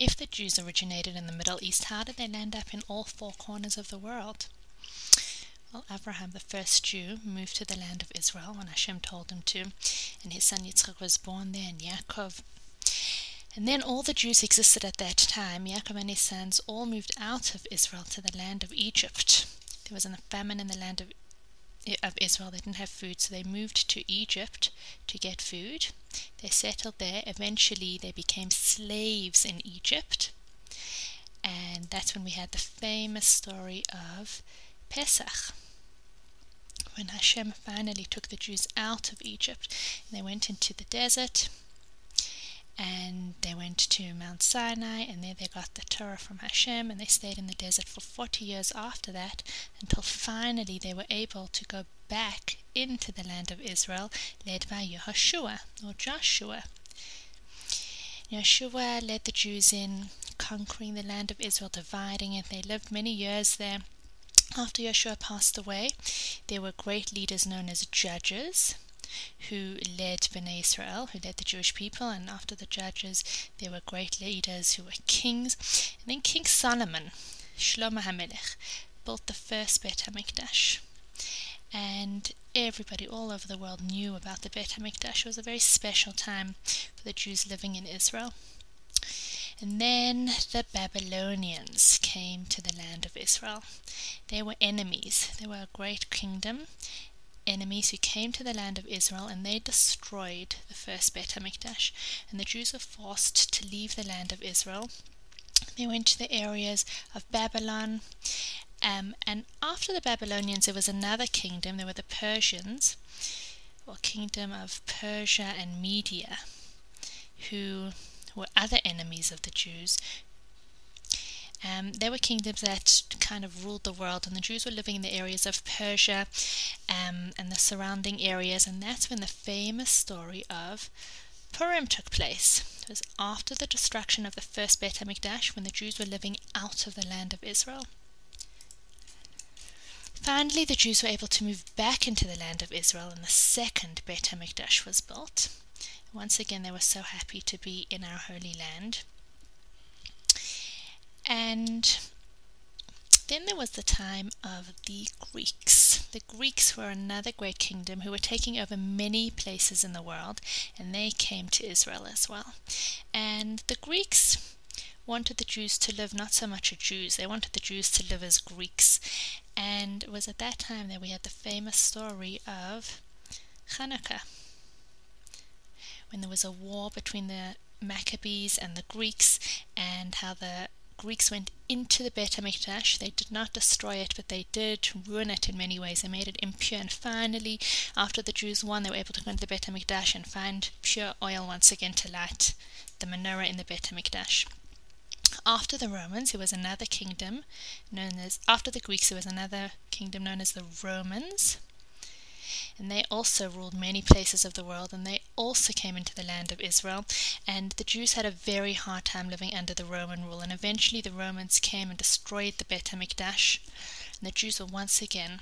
if the Jews originated in the Middle East, how did they land up in all four corners of the world? Well, Abraham, the first Jew, moved to the land of Israel when Hashem told him to, and his son Yitzchak was born there, and Yaakov. And then all the Jews existed at that time. Yaakov and his sons all moved out of Israel to the land of Egypt. There was a famine in the land of Israel. They didn't have food, so they moved to Egypt to get food. They settled there. Eventually they became slaves in Egypt, and that's when we had the famous story of Pesach, when Hashem finally took the Jews out of Egypt, and they went into the desert, and they went to Mount Sinai, and there they got the Torah from Hashem, and they stayed in the desert for 40 years after that, until finally they were able to go back into the land of Israel, led by Yehoshua, or Joshua. Yehoshua led the Jews in conquering the land of Israel, dividing it. They lived many years there. After Yehoshua passed away, there were great leaders known as judges, who led Bnei Israel, who led the Jewish people, and after the judges there were great leaders who were kings. And then King Solomon, Shlomo HaMelech, built the first Bet HaMikdash, and everybody all over the world knew about the Bet HaMikdash. It was a very special time for the Jews living in Israel. And then the Babylonians came to the land of Israel. They were enemies. They were a great kingdom, enemies who came to the land of Israel, and they destroyed the first Bet HaMikdash, and the Jews were forced to leave the land of Israel. They went to the areas of Babylon, and after the Babylonians there was another kingdom. There were the Persians, or kingdom of Persia and Media, who were other enemies of the Jews. There were kingdoms that kind of ruled the world, and the Jews were living in the areas of Persia and the surrounding areas, and that's when the famous story of Purim took place. It was after the destruction of the first Bet HaMikdash, when the Jews were living out of the land of Israel. Finally, the Jews were able to move back into the land of Israel, and the second Bet HaMikdash was built. Once again, they were so happy to be in our holy land. And then there was the time of the Greeks. The Greeks were another great kingdom who were taking over many places in the world, and they came to Israel as well. And the Greeks wanted the Jews to live not so much as Jews, they wanted the Jews to live as Greeks. And it was at that time that we had the famous story of Hanukkah, when there was a war between the Maccabees and the Greeks, and how the Greeks went into the Bet HaMikdash. They did not destroy it, but they did ruin it in many ways. They made it impure, and finally, after the Jews won, they were able to go into the Bet HaMikdash and find pure oil once again to light the menorah in the Bet HaMikdash. After the Romans, there was another kingdom known as, after the Greeks, there was another kingdom known as the Romans. And they also ruled many places of the world, and they also came into the land of Israel, and the Jews had a very hard time living under the Roman rule, and eventually the Romans came and destroyed the Bet HaMikdash, and the Jews were once again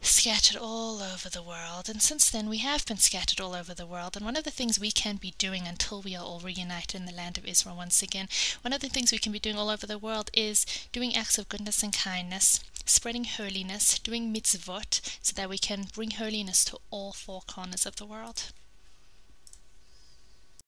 scattered all over the world. And since then we have been scattered all over the world, and one of the things we can be doing until we are all reunited in the land of Israel once again, one of the things we can be doing all over the world is doing acts of goodness and kindness, spreading holiness, doing mitzvot, so that we can bring holiness to all four corners of the world.